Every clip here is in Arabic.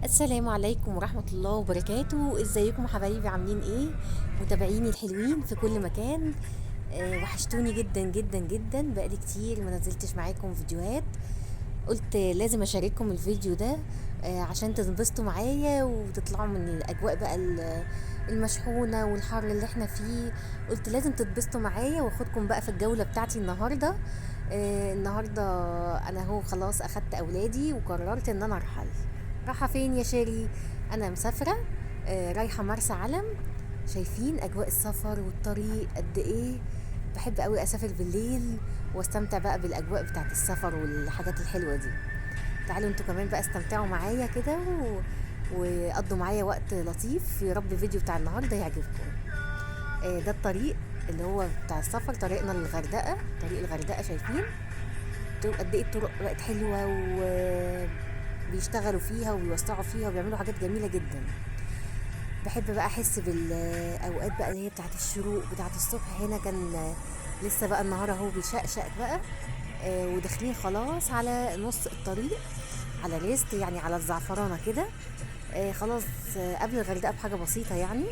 السلام عليكم ورحمة الله وبركاته. ازيكم حبايبي؟ عاملين ايه؟ متابعيني الحلوين في كل مكان. وحشتوني جدا جدا جدا، بقالي كتير ما نزلتش معاكم فيديوهات. قلت لازم اشارككم الفيديو ده عشان تنبسطوا معايا وتطلعوا من الاجواء بقى المشحونة والحر اللي احنا فيه. قلت لازم تتبسطوا معايا واخدكم بقى في الجولة بتاعتي النهاردة. النهاردة انا هو خلاص اخدت اولادي وقررت ان انا ارحل. رايحة فين يا شيري؟ انا مسافرة، رايحة مرسى علم. شايفين اجواء السفر والطريق قد ايه؟ بحب قوي اسافر بالليل واستمتع بقى بالاجواء بتاعت السفر والحاجات الحلوة دي. تعالوا انتوا كمان بقى استمتعوا معايا كده وقضوا معايا وقت لطيف. يا رب الفيديو بتاع النهارده يعجبكم. ده الطريق اللي هو بتاع السفر، طريقنا للغردقة. طريق الغردقة شايفين قد ايه الطرق بقت حلوة، وبيشتغلوا فيها وبيوسعوا فيها وبيعملوا حاجات جميلة جدا. بحب بقى احس بالاوقات بقى اللي هي بتاعت الشروق بتاعت الصبح. هنا كان لسه بقى النهار اهو بيشقشق بقى. وداخلين خلاص على نص الطريق، على ريست يعني على الزعفرانة كده. خلاص. قبل الغردقة بحاجة بسيطة يعني.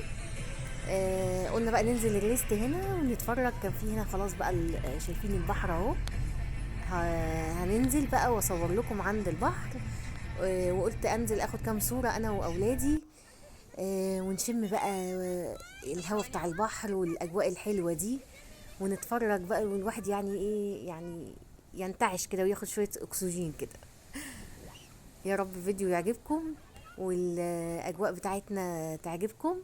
قلنا بقى ننزل الريست هنا ونتفرج. كان في هنا خلاص بقى شايفين البحر اهو. هننزل بقى واصور لكم عند البحر. وقلت انزل اخد كام صورة انا واولادي. ونشم بقى الهوا بتاع البحر والاجواء الحلوة دي، ونتفرج بقى والواحد يعني ايه يعني ينتعش كده وياخد شوية اكسجين كده. يا رب الفيديو يعجبكم والاجواء بتاعتنا تعجبكم.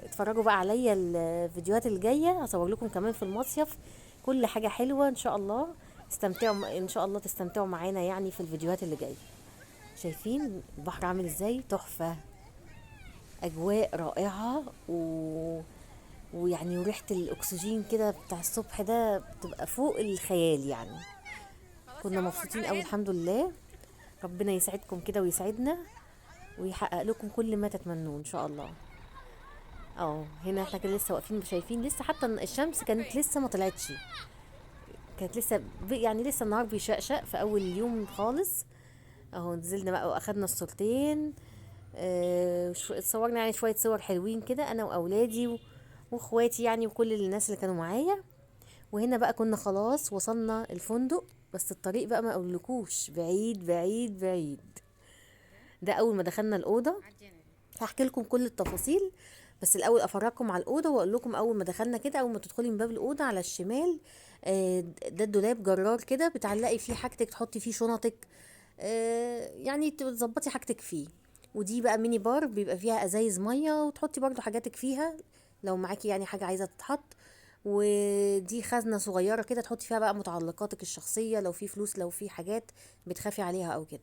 اتفرجوا بقى عليا الفيديوهات الجايه، هصور لكم كمان في المصيف كل حاجه حلوه ان شاء الله. استمتعوا ان شاء الله، تستمتعوا معانا يعني في الفيديوهات اللي جايه. شايفين البحر عامل ازاي؟ تحفه. اجواء رائعه ويعني وريحه الاكسجين كده بتاع الصبح ده بتبقى فوق الخيال يعني. كنا مبسوطين قوي الحمد لله. ربنا يسعدكم كده ويسعدنا ويحقق لكم كل ما تتمنوه ان شاء الله. هنا احنا كده لسه واقفين شايفين، لسه حتى الشمس كانت لسه ما طلعتش. كانت لسه يعني لسه النهار بيشقشق في اول اليوم خالص. اهو نزلنا بقى واخدنا الصورتين. اتصورنا يعني شوية صور حلوين كده انا واولادي واخواتي يعني وكل الناس اللي كانوا معايا. وهنا بقى كنا خلاص وصلنا الفندق. بس الطريق بقى ما اقولكوش بعيد بعيد بعيد. ده اول ما دخلنا الاوضه هحكي لكم كل التفاصيل. بس الاول افرجكم على الاوضه واقول لكم اول ما دخلنا كده، اول ما تدخلي من باب الاوضه على الشمال ده الدولاب جرار كده بتعلقي فيه حاجتك، تحطي فيه شنطك. يعني تظبطي حاجتك فيه. ودي بقى ميني بار بيبقى فيها ازايز ميه وتحطي برضو حاجاتك فيها لو معاكي يعني حاجه عايزه تتحط. ودي خزنه صغيره كده تحطي فيها بقى متعلقاتك الشخصيه، لو في فلوس لو في حاجات بتخافي عليها او كده.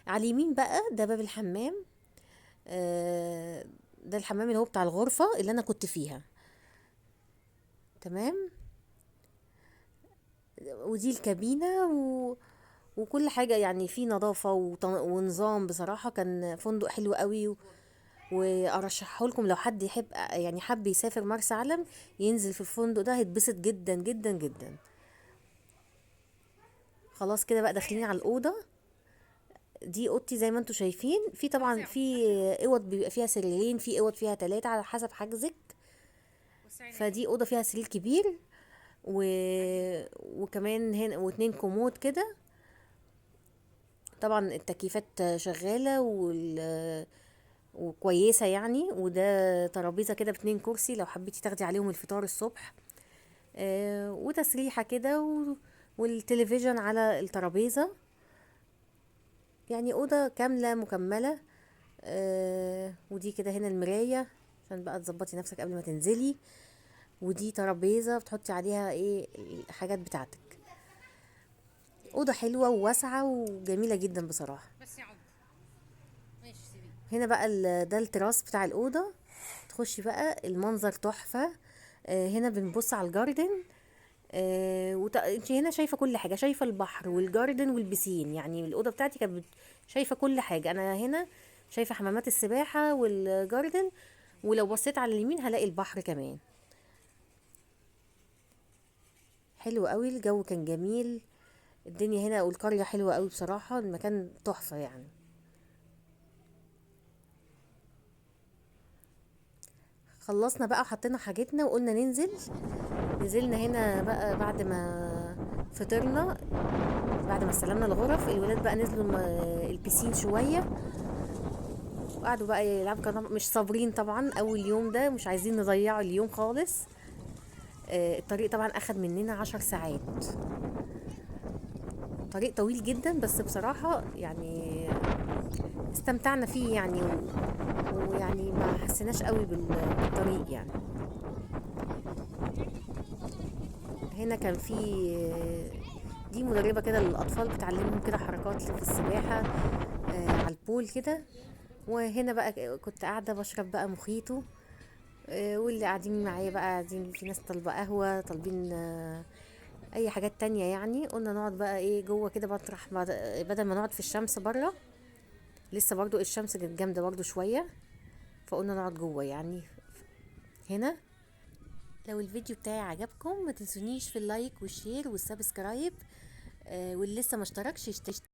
على اليمين بقى ده باب الحمام. آه، ده الحمام اللي هو بتاع الغرفة اللي أنا كنت فيها. تمام. ودي الكابينة وكل حاجة يعني في نظافة ونظام. بصراحة كان فندق حلو قوي وأرشحه لكم لو حد يحب يعني حب يسافر مرسى علم ينزل في الفندق ده هيتبسط جدا جدا جدا. خلاص كده بقى داخلين على الأوضة. دي اوضتي زي ما انتم شايفين. في طبعا في اوض بيبقى فيها سريرين، في اوض فيها 3 على حسب حجزك. فدي اوضه فيها سرير كبير و... وكمان هنا واتنين كومود كده. طبعا التكييفات شغالة وكويسة يعني. وده ترابيزة كده باتنين كرسي لو حبيتي تاخدي عليهم الفطار الصبح. وتسريحة كده والتلفزيون على الترابيزة. يعني أوضة كاملة مكملة. ودي كده هنا المراية عشان بقى تظبطي نفسك قبل ما تنزلي. ودي ترابيزة بتحطي عليها ايه الحاجات بتاعتك. أوضة حلوة وواسعة وجميلة جدا بصراحة. هنا بقى ده التراس بتاع الأوضة. تخشي بقى المنظر تحفة. هنا بنبص على الجاردن. انت هنا شايفة كل حاجة، شايفة البحر والجاردن والبسين. يعني الأوضة بتاعتي كانت شايفة كل حاجة. أنا هنا شايفة حمامات السباحة والجاردن، ولو بصيت على اليمين هلاقي البحر كمان. حلو قوي، الجو كان جميل. الدنيا هنا والقرية حلوة قوي بصراحة، المكان تحفة يعني. خلصنا بقى وحطينا حاجتنا وقلنا ننزل. نزلنا هنا بقى بعد ما فطرنا، بعد ما استلمنا الغرف. الولاد بقى نزلوا البسين شوية وقعدوا بقى يلعبوا، كانوا مش صابرين طبعا اول يوم ده، مش عايزين نضيعوا اليوم خالص. الطريق طبعا اخد مننا 10 ساعات، طريق طويل جدا، بس بصراحة يعني استمتعنا فيه يعني ويعني ما حسيناش قوي بالطريق يعني. هنا كان في دي مدربة كده للأطفال، بتعلمهم كده حركات في السباحة على البول كده. وهنا بقى كنت قاعدة بشرب بقى مخيطو، واللي قاعدين معايا بقى قاعدين، في ناس طالبة قهوة، طالبين أي حاجات تانية يعني. قلنا نقعد بقى ايه جوه كده مطرح، بدل ما نقعد في الشمس بره، لسه برضو الشمس كانت جامدة برضو شوية، فقلنا نقعد جوه يعني هنا. لو الفيديو بتاعي عجبكم ما تنسونيش في اللايك والشير والسبسكرايب، واللي لسه ما اشتركش